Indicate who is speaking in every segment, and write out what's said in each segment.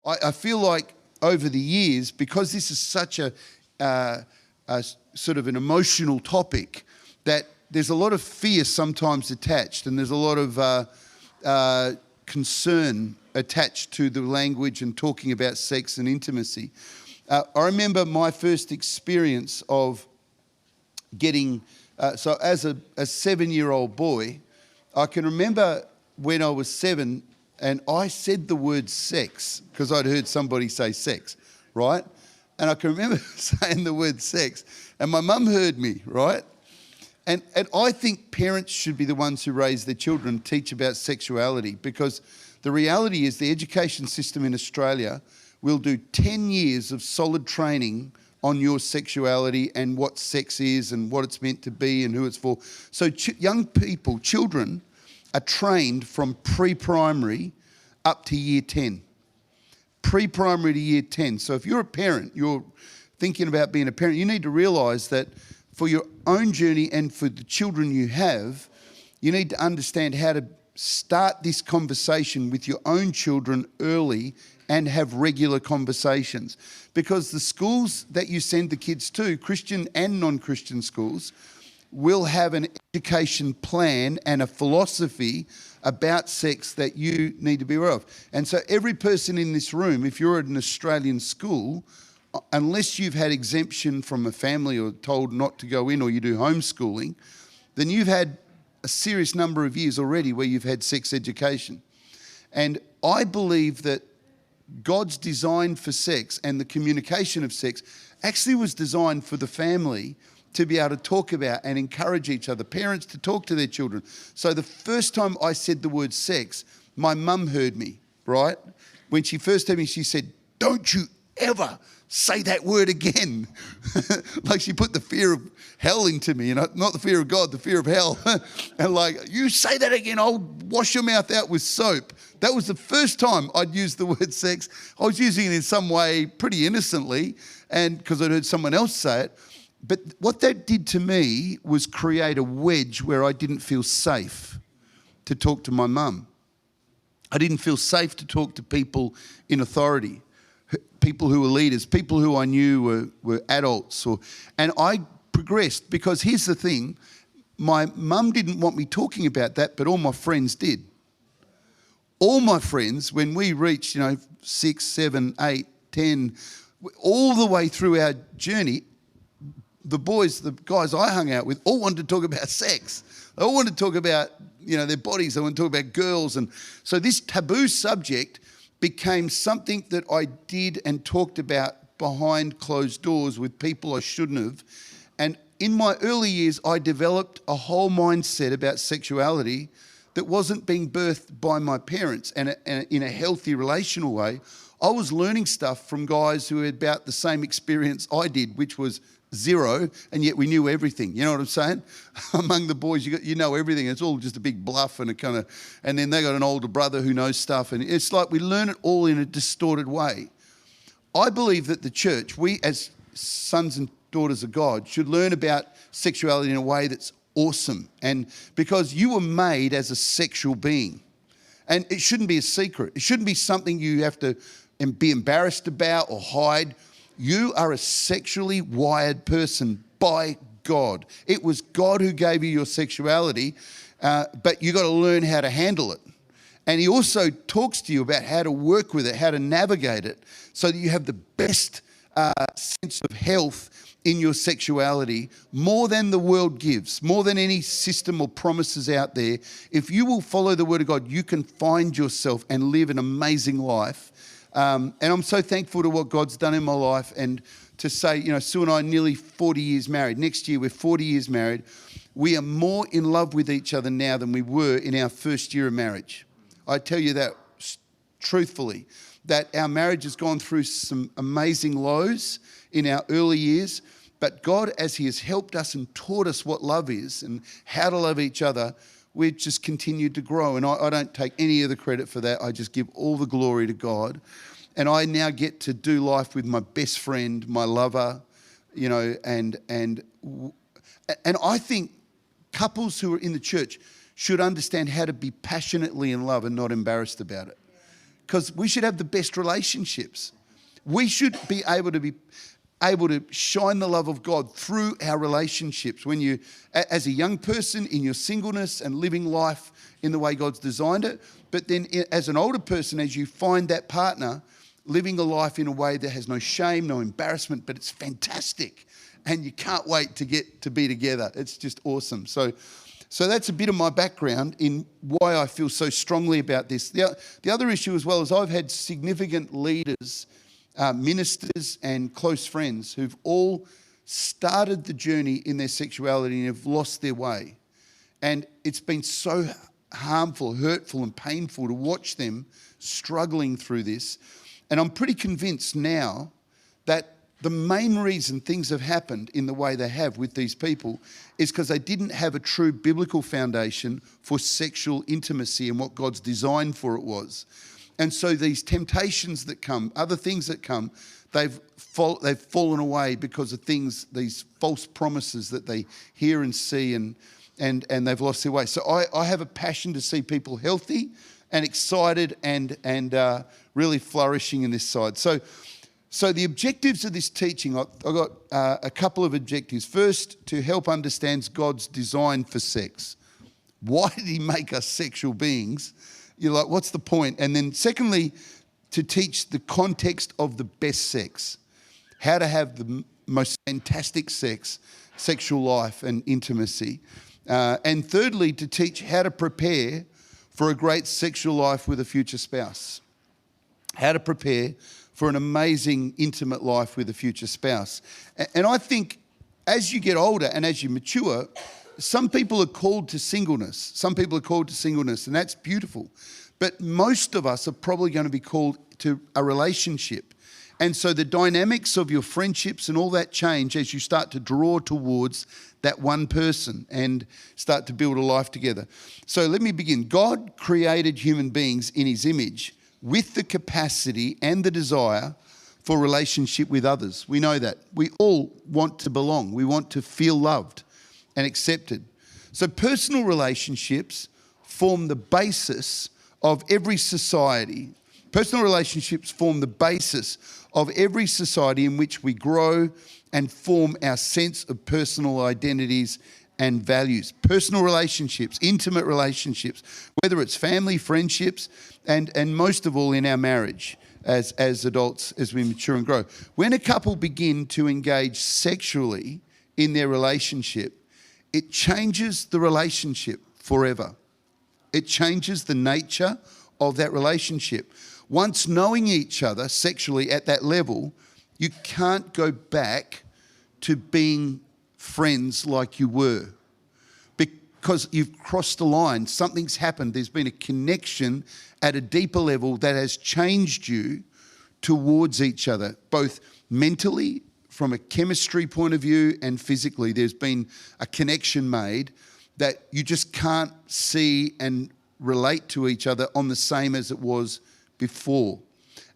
Speaker 1: I feel like over the years, because this is such a sort of an emotional topic, that there's a lot of fear sometimes attached, and there's a lot of concern attached to the language and talking about sex and intimacy. I remember my first experience of getting, so as a 7-year-old boy, I can remember when I was 7 and I said the word sex because I'd heard somebody say sex, right? And I can remember saying the word sex, and my mum heard me, right? And I think parents should be the ones who raise their children, teach about sexuality, because the reality is the education system in Australia will do 10 years of solid training on your sexuality and what sex is and what it's meant to be and who it's for. So young people, children, are trained from pre-primary up to year 10. Pre-primary to year 10. So if you're a parent, you're thinking about being a parent, you need to realise that for your own journey and for the children you have, you need to understand how to start this conversation with your own children early and have regular conversations. Because the schools that you send the kids to, Christian and non-Christian schools, will have an education plan and a philosophy about sex that you need to be aware of. And so every person in this room, if you're at an Australian school, unless you've had exemption from a family or told not to go in, or you do homeschooling, then you've had a serious number of years already where you've had sex education. And I believe that God's design for sex and the communication of sex actually was designed for the family to be able to talk about and encourage each other, parents to talk to their children. So the first time I said the word sex, my mum heard me, right? When she first heard me, she said, "Don't you ever say that word again." Like she put the fear of hell into me, not the fear of God, the fear of hell. And like, "You say that again, I'll wash your mouth out with soap." That was the first time I'd used the word sex. I was using it in some way pretty innocently, and because I'd heard someone else say it. But what that did to me was create a wedge where I didn't feel safe to talk to my mum. I didn't feel safe to talk to people in authority, people who were leaders, people who I knew were adults. And I progressed because here's the thing, my mum didn't want me talking about that, but all my friends did. All my friends, when we reached, 6, 7, 8, 10, all the way through our journey, the guys I hung out with, all wanted to talk about sex. They all wanted to talk about, their bodies. They wanted to talk about girls. And so this taboo subject became something that I did and talked about behind closed doors with people I shouldn't have. And in my early years, I developed a whole mindset about sexuality that wasn't being birthed by my parents and in a healthy relational way. I was learning stuff from guys who had about the same experience I did, which was zero, and yet we knew everything. You know what I'm saying? Among the boys, you know everything. It's all just a big bluff and and then they got an older brother who knows stuff, and it's like we learn it all in a distorted way. I believe that the church, we as sons and daughters of God, should learn about sexuality in a way that's awesome, and because you were made as a sexual being, and it shouldn't be a secret. It shouldn't be something you have to be embarrassed about or hide. You are a sexually wired person by God. It was God who gave you your sexuality, but you got to learn how to handle it. And he also talks to you about how to work with it, how to navigate it, so that you have the best sense of health in your sexuality, more than the world gives, more than any system or promises out there. If you will follow the word of God, you can find yourself and live an amazing life. And I'm so thankful to what God's done in my life, and to say, Sue and I are nearly 40 years married. Next year, we're 40 years married. We are more in love with each other now than we were in our first year of marriage. I tell you that truthfully, that our marriage has gone through some amazing lows in our early years, but God, as he has helped us and taught us what love is and how to love each other, we've just continued to grow. And I don't take any of the credit for that. I just give all the glory to God. And I now get to do life with my best friend, my lover, and I think couples who are in the church should understand how to be passionately in love and not embarrassed about it. because we should have the best relationships. We should be able to shine the love of God through our relationships. When you, as a young person, in your singleness and living life in the way God's designed it, but then as an older person, as you find that partner, living a life in a way that has no shame, no embarrassment, but it's fantastic. And you can't wait to get to be together. It's just awesome. So that's a bit of my background in why I feel so strongly about this. The other issue as well is I've had significant leaders, ministers and close friends who've all started the journey in their sexuality and have lost their way. And it's been so harmful, hurtful and painful to watch them struggling through this. And I'm pretty convinced now that the main reason things have happened in the way they have with these people is because they didn't have a true biblical foundation for sexual intimacy and what God's design for it was. And so these temptations that come, other things that come, they've fallen away because of things, these false promises that they hear and see, and they've lost their way. So I have a passion to see people healthy and excited and really flourishing in this side. So the objectives of this teaching, I've got a couple of objectives. First, to help understand God's design for sex. Why did he make us sexual beings? You're like, what's the point? And then secondly, to teach the context of the best sex. How to have the most fantastic sexual life and intimacy. And thirdly, to teach how to prepare for a great sexual life with a future spouse. How to prepare for an amazing, intimate life with a future spouse. And I think as you get older and as you mature, some people are called to singleness. Some people are called to singleness, and that's beautiful. But most of us are probably going to be called to a relationship. And so the dynamics of your friendships and all that change as you start to draw towards that one person and start to build a life together. So let me begin. God created human beings in his image with the capacity and the desire for relationship with others. We know that. We all want to belong. We want to feel loved and accepted. So personal relationships form the basis of every society. Personal relationships form the basis of every society in which we grow and form our sense of personal identities and values. Personal relationships, intimate relationships, whether it's family, friendships, and most of all in our marriage as adults, as we mature and grow. When a couple begin to engage sexually in their relationship, it changes the relationship forever. It changes the nature of that relationship. Once knowing each other sexually at that level, you can't go back to being friends like you were, because you've crossed the line. Something's happened. There's been a connection at a deeper level that has changed you towards each other, both mentally, from a chemistry point of view, and physically. There's been a connection made that you just can't see and relate to each other on the same as it was before.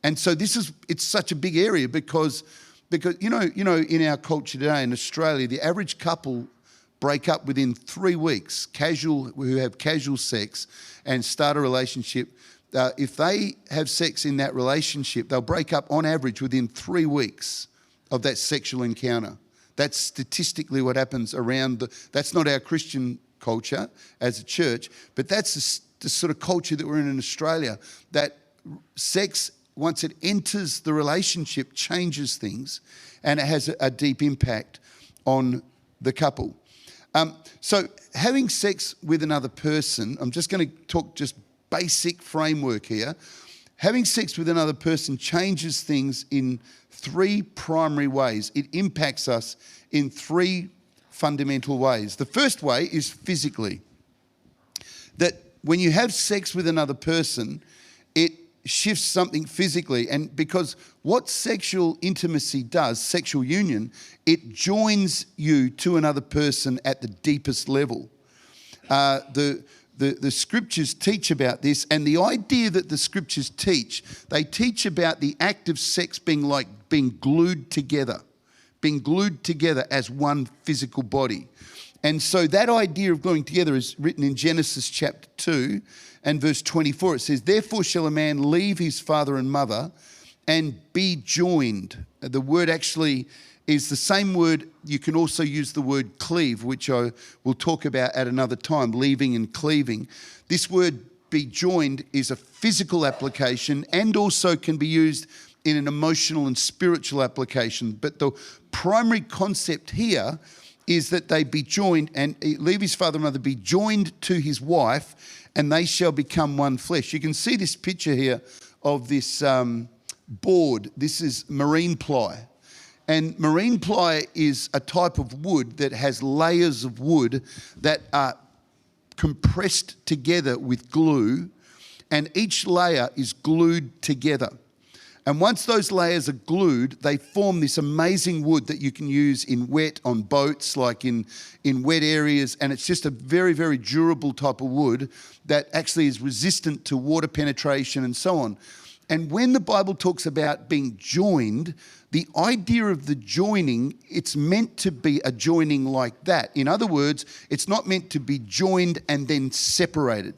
Speaker 1: And so it's such a big area because you know in our culture today in Australia, the average couple break up within 3 weeks, who have casual sex and start a relationship. If they have sex in that relationship, they'll break up on average within 3 weeks of that sexual encounter. That's statistically what happens that's not our Christian culture as a church, but that's the sort of culture that we're in Australia, that sex, once it enters the relationship, changes things, and it has a deep impact on the couple. So having sex with another person, I'm just going to talk just basic framework here. Having sex with another person changes things in 3 primary ways. It impacts us in 3 fundamental ways. The first way is physically. That when you have sex with another person, it shifts something physically. And because what sexual intimacy does, sexual union, it joins you to another person at the deepest level. The scriptures teach about this, and the idea that the scriptures teach, they teach about the act of sex being like being glued together as one physical body. And so that idea of gluing together is written in Genesis chapter 2 and verse 24. It says, therefore shall a man leave his father and mother and be joined. The word actually is the same word. You can also use the word cleave, which I will talk about at another time, leaving and cleaving. This word be joined is a physical application and also can be used in an emotional and spiritual application. But the primary concept here is that they be joined and leave his father and mother, be joined to his wife, and they shall become one flesh. You can see this picture here of this board. This is marine ply. And marine ply is a type of wood that has layers of wood that are compressed together with glue, and each layer is glued together. And once those layers are glued, they form this amazing wood that you can use in wet, on boats, like in wet areas. And it's just a very, very durable type of wood that actually is resistant to water penetration and so on. And when the Bible talks about being joined, the idea of the joining, it's meant to be a joining like that. In other words, it's not meant to be joined and then separated.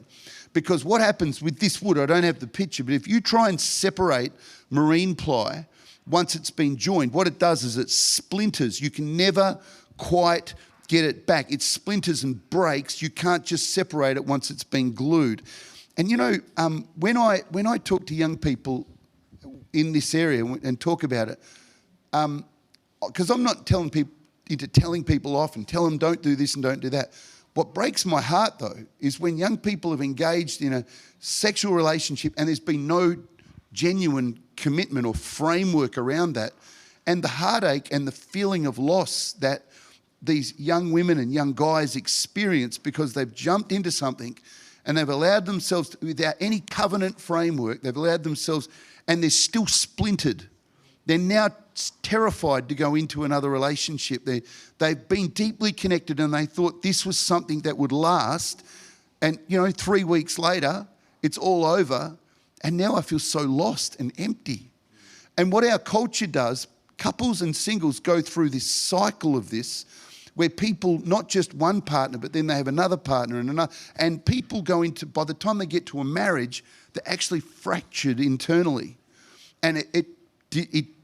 Speaker 1: Because what happens with this wood, I don't have the picture, but if you try and separate marine ply, once it's been joined, what it does is it splinters. You can never quite get it back. It splinters and breaks. You can't just separate it once it's been glued. And you know, when I talk to young people in this area and talk about it, because I'm not telling people off and tell them don't do this and don't do that. What breaks my heart, though, is when young people have engaged in a sexual relationship and there's been no genuine commitment or framework around that, and the heartache and the feeling of loss that these young women and young guys experience because they've jumped into something and they've allowed themselves, without any covenant framework, they've allowed themselves, and they're still splintered. They're now terrified to go into another relationship. They've been deeply connected and they thought this was something that would last. And, 3 weeks later, it's all over. And now I feel so lost and empty. And what our culture does, couples and singles go through this cycle of this, where people, not just one partner, but then they have another partner and another. And people go into, by the time they get to a marriage, they're actually fractured internally. And it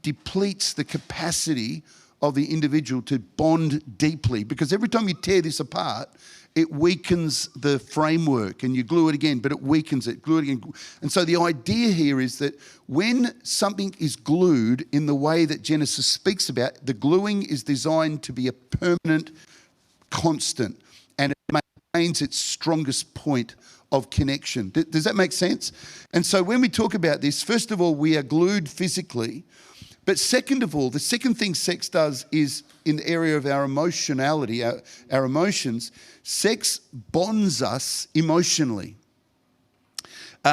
Speaker 1: depletes the capacity of the individual to bond deeply, because every time you tear this apart, it weakens the framework, and you glue it again, but it weakens it, glue it again. And so the idea here is that when something is glued in the way that Genesis speaks about, the gluing is designed to be a permanent constant, and it maintains its strongest point of connection. Does that make sense? And so when we talk about this, first of all, we are glued physically. But second of all, the second thing sex does is in the area of our emotionality, our emotions, sex bonds us emotionally.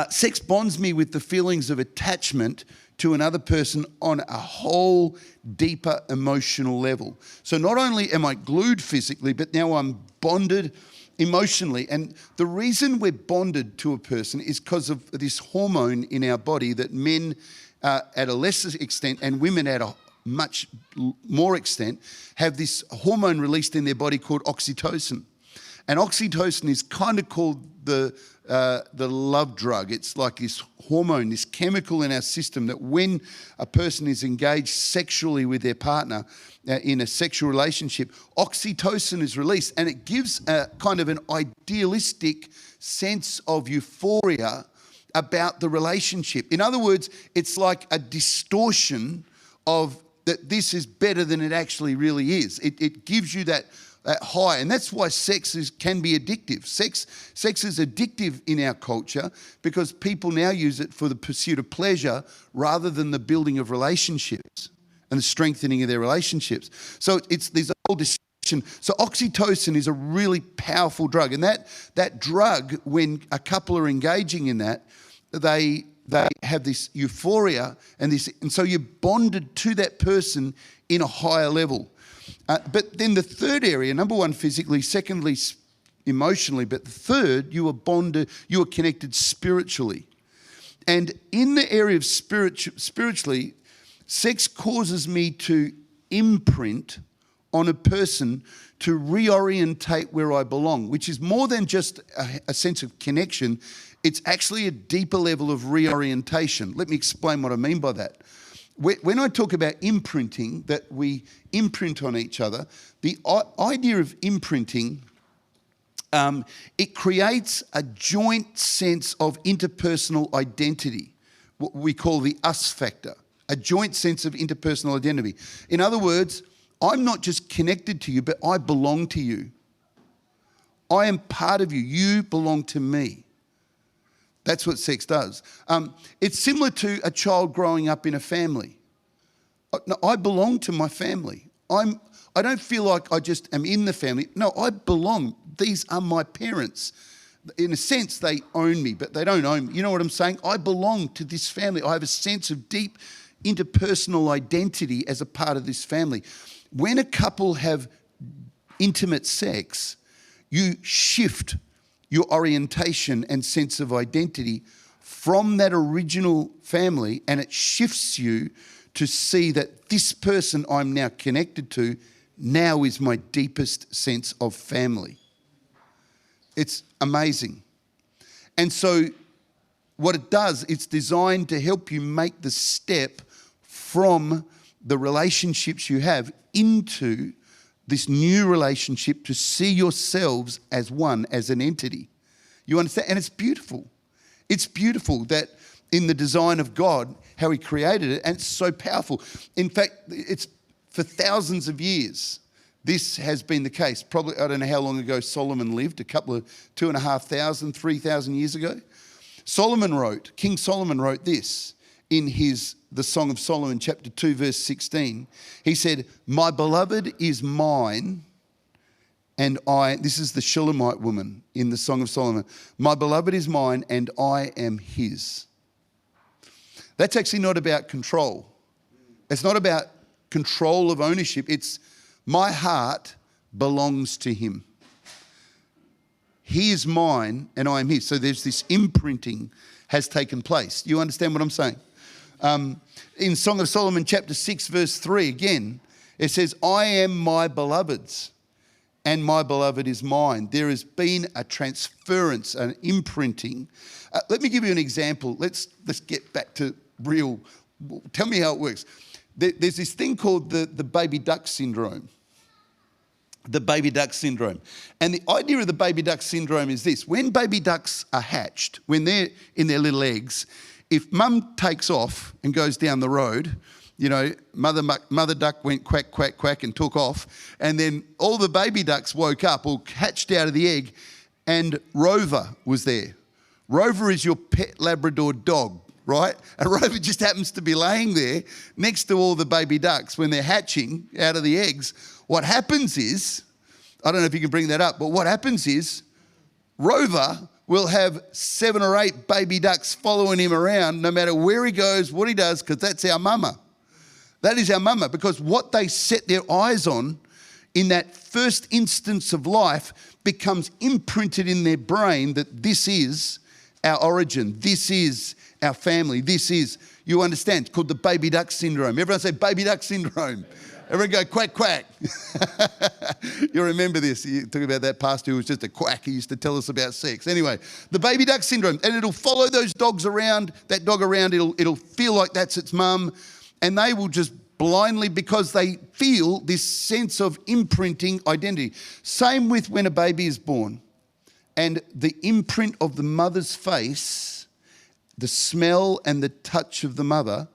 Speaker 1: Sex bonds me with the feelings of attachment to another person on a whole deeper emotional level. So not only am I glued physically, but now I'm bonded emotionally. And the reason we're bonded to a person is because of this hormone in our body that men at a lesser extent and women at a much more extent have this hormone released in their body called oxytocin. And oxytocin is kind of called the love drug. It's like this hormone, this chemical in our system that when a person is engaged sexually with their partner in a sexual relationship, oxytocin is released, and it gives a kind of an idealistic sense of euphoria about the relationship. In other words, it's like a distortion of that this is better than it actually really is. It gives you that high, and that's why sex can be addictive. Sex is addictive in our culture because people now use it for the pursuit of pleasure rather than the building of relationships and the strengthening of their relationships. So there's a whole discussion. So oxytocin is a really powerful drug, and that drug, when a couple are engaging in that, they have this euphoria and so you're bonded to that person in a higher level. But then the third area, number one, physically, secondly, emotionally, but the third, you are connected spiritually. And in the area of spiritually, sex causes me to imprint on a person to reorientate where I belong, which is more than just a sense of connection. It's actually a deeper level of reorientation. Let me explain what I mean by that. When I talk about imprinting, that we imprint on each other, the idea of imprinting, it creates a joint sense of interpersonal identity, what we call the us factor, a joint sense of interpersonal identity. In other words, I'm not just connected to you, but I belong to you. I am part of you. You belong to me. That's what sex does. It's similar to a child growing up in a family. No, I belong to my family. I don't feel like I just am in the family. No, I belong. These are my parents. In a sense, they own me, but they don't own me. You know what I'm saying? I belong to this family. I have a sense of deep interpersonal identity as a part of this family. When a couple have intimate sex, you shift your orientation and sense of identity from that original family, and it shifts you to see that this person I'm now connected to now is my deepest sense of family. It's amazing. And so what it does, it's designed to help you make the step from the relationships you have into this new relationship to see yourselves as one, as an entity. You understand? And it's beautiful. It's beautiful that in the design of God, how he created it, and it's so powerful. In fact, it's for thousands of years, this has been the case. Probably, I don't know how long ago Solomon lived, a couple of 2,500, 3,000 years ago. King Solomon wrote this in the Song of Solomon, chapter 2, verse 16. He said, "My beloved is mine, and I," this is the Shulamite woman in the Song of Solomon, "My beloved is mine, and I am his." That's actually not about control. It's not about control of ownership. It's my heart belongs to him. He is mine, and I am his. So there's this imprinting has taken place. You understand what I'm saying? In Song of Solomon, chapter 6, verse 3, again, it says, "I am my beloved's, and my beloved is mine." There has been a transference, an imprinting. Let me give you an example. Let's get back to real. Tell me how it works. There's this thing called the baby duck syndrome. The baby duck syndrome. And the idea of the baby duck syndrome is this. When baby ducks are hatched, when they're in their little eggs, if mum takes off and goes down the road, you know, mother duck went quack, quack, quack and took off, and then all the baby ducks woke up or hatched out of the egg, and Rover was there. Rover is your pet Labrador dog, right? And Rover just happens to be laying there next to all the baby ducks when they're hatching out of the eggs. What happens is, I don't know if you can bring that up, but what happens is Rover will have 7 or 8 baby ducks following him around no matter where he goes, what he does, because that's our mama. That is our mama, because what they set their eyes on in that first instance of life becomes imprinted in their brain that this is our origin, this is our family, this is, you understand, it's called the baby duck syndrome. Everyone say baby duck syndrome. Everyone go quack, quack. You remember this. You talk about that pastor who was just a quack. He used to tell us about sex. Anyway, the baby duck syndrome. And it'll follow those dogs around, that dog around. It'll feel like that's its mum. And they will just blindly, because they feel this sense of imprinting identity. Same with when a baby is born. And the imprint of the mother's face, the smell and the touch of the mother,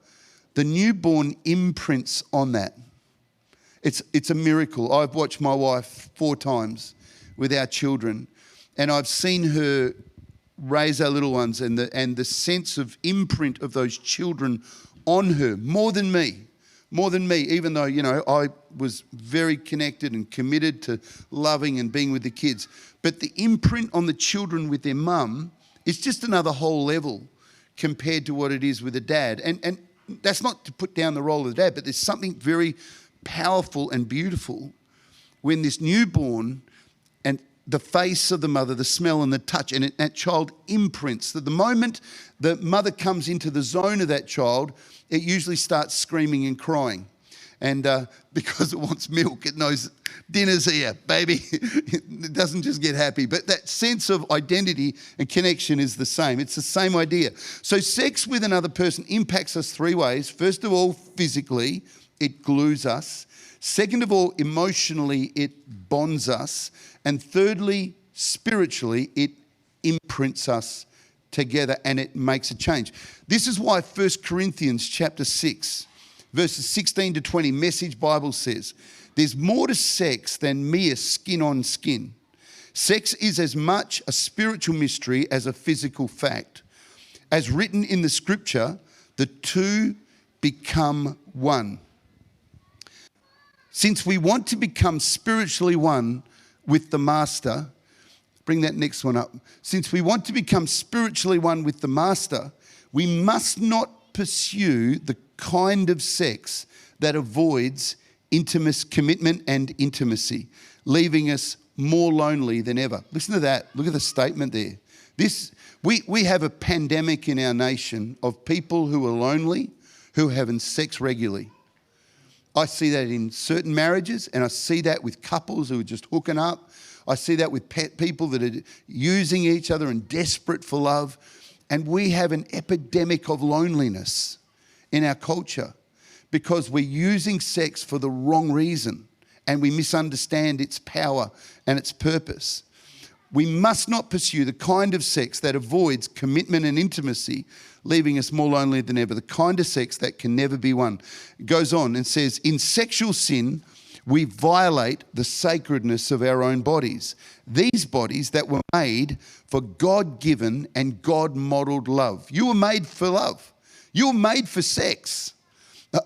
Speaker 1: the newborn imprints on that. It's a miracle. I've watched my wife 4 times with our children, and I've seen her raise our little ones, and the sense of imprint of those children on her, more than me, even though, you know, I was very connected and committed to loving and being with the kids. But the imprint on the children with their mum is just another whole level compared to what it is with a dad. And that's not to put down the role of the dad, but there's something very powerful and beautiful when this newborn and the face of the mother, the smell and the touch, and that child imprints. That the moment the mother comes into the zone of that child, it usually starts screaming and crying. And because it wants milk, it knows dinner's here, baby. It doesn't just get happy. But that sense of identity and connection is the same. It's the same idea. So sex with another person impacts us three ways. First of all, physically, it glues us. Second of all, emotionally, it bonds us. And thirdly, spiritually, it imprints us together and it makes a change. This is why 1 Corinthians chapter 6, verses 16 to 20, Message Bible says, there's more to sex than mere skin on skin. Sex is as much a spiritual mystery as a physical fact. As written in the scripture, the two become one. Since we want to become spiritually one with the Master, bring that next one up. Since we want to become spiritually one with the Master, we must not pursue the kind of sex that avoids intimate commitment and intimacy, leaving us more lonely than ever. Listen to that. Look at the statement there. We have a pandemic in our nation of people who are lonely, who are having sex regularly. I see that in certain marriages, and I see that with couples who are just hooking up. I see that with people that are using each other and desperate for love. And we have an epidemic of loneliness in our culture because we're using sex for the wrong reason and we misunderstand its power and its purpose. We must not pursue the kind of sex that avoids commitment and intimacy, leaving us more lonely than ever. The kind of sex that can never be won. It goes on and says, in sexual sin, we violate the sacredness of our own bodies. These bodies that were made for God-given and God-modeled love. You were made for love. You were made for sex.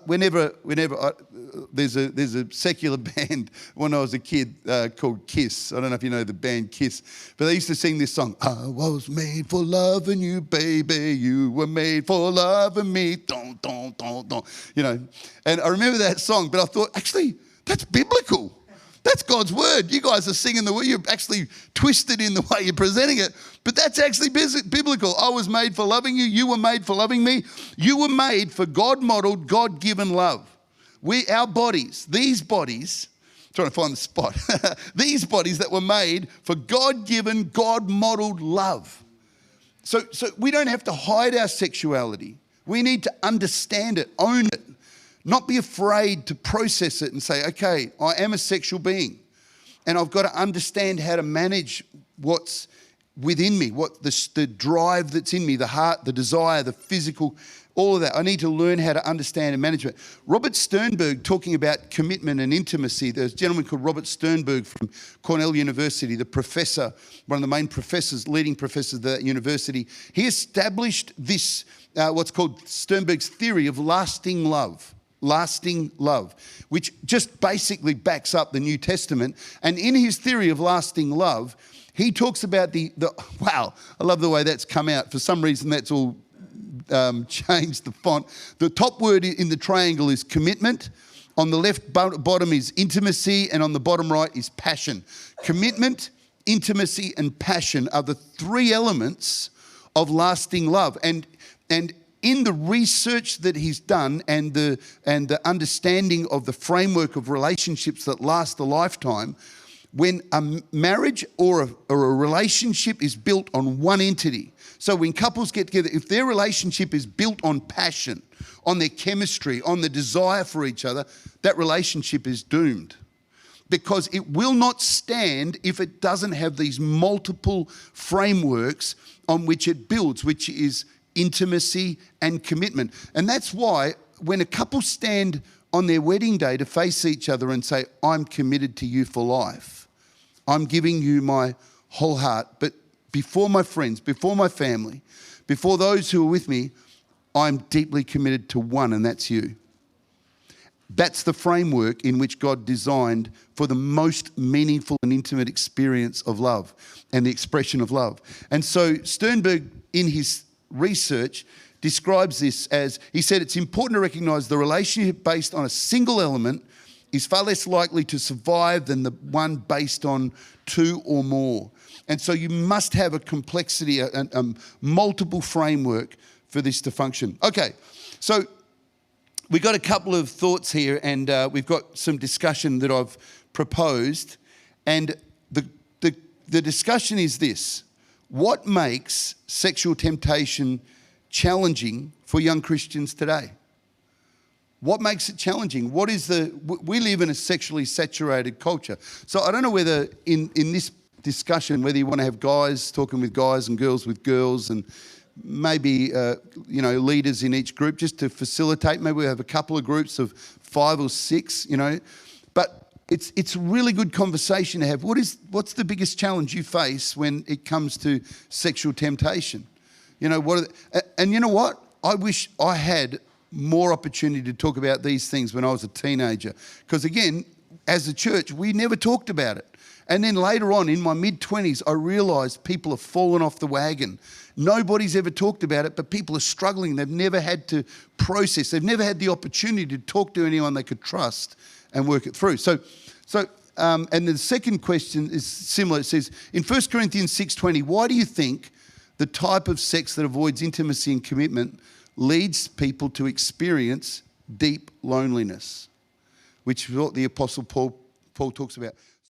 Speaker 1: There's a secular band when I was a kid called Kiss. I don't know if you know the band Kiss, but they used to sing this song. I was made for loving you, baby. You were made for loving me. Don't. You know, and I remember that song, but I thought, actually, that's biblical. That's God's word. You guys are singing the word. You're actually twisted in the way you're presenting it. But that's actually biblical. I was made for loving you. You were made for loving me. You were made for God-modeled, God-given love. Our bodies, these bodies, trying to find the spot. These bodies that were made for God-given, God-modeled love. So we don't have to hide our sexuality. We need to understand it, own it. Not be afraid to process it and say, okay, I am a sexual being and I've got to understand how to manage what's within me, what the drive that's in me, the heart, the desire, the physical, all of that. I need to learn how to understand and manage it. Robert Sternberg, talking about commitment and intimacy, there's a gentleman called Robert Sternberg from Cornell University, the professor, one of the main professors, leading professors of that university. He established this, what's called Sternberg's theory of lasting love. Lasting love, which just basically backs up the New Testament. And in his theory of lasting love, he talks about wow, I love the way that's come out. For some reason, that's all changed the font. The top word in the triangle is commitment. On the left bottom is intimacy, and on the bottom right is passion. Commitment, intimacy, and passion are the three elements of lasting love. And in the research that he's done and the understanding of the framework of relationships that last a lifetime, when a marriage or a relationship is built on one entity, so when couples get together, if their relationship is built on passion, on their chemistry, on the desire for each other, that relationship is doomed. Because it will not stand if it doesn't have these multiple frameworks on which it builds, which is intimacy and commitment. And that's why when a couple stand on their wedding day to face each other and say, I'm committed to you for life. I'm giving you my whole heart. But before my friends, before my family, before those who are with me, I'm deeply committed to one, and that's you. That's the framework in which God designed for the most meaningful and intimate experience of love and the expression of love. And so Sternberg, in his research, describes this as, he said, it's important to recognise the relationship based on a single element is far less likely to survive than the one based on two or more. And so you must have a complexity, a multiple framework for this to function. Okay, so we got a couple of thoughts here, and we've got some discussion that I've proposed. And the discussion is this: what makes sexual temptation challenging for young Christians today? What makes it challenging? We live in a sexually saturated culture. So I don't know whether in this discussion, whether you want to have guys talking with guys and girls with girls, and maybe, leaders in each group just to facilitate. Maybe we have a couple of groups of 5 or 6, But it's a really good conversation to have. What's the biggest challenge you face when it comes to sexual temptation? And you know what? I wish I had more opportunity to talk about these things when I was a teenager. Because again, as a church, we never talked about it. And then later on, in my mid-20s, I realised people have fallen off the wagon. Nobody's ever talked about it, but people are struggling. They've never had to process. They've never had the opportunity to talk to anyone they could trust and work it through. And the second question is similar. It says, in 1 Corinthians 6:20, why do you think the type of sex that avoids intimacy and commitment leads people to experience deep loneliness? Which is what the Apostle Paul talks about.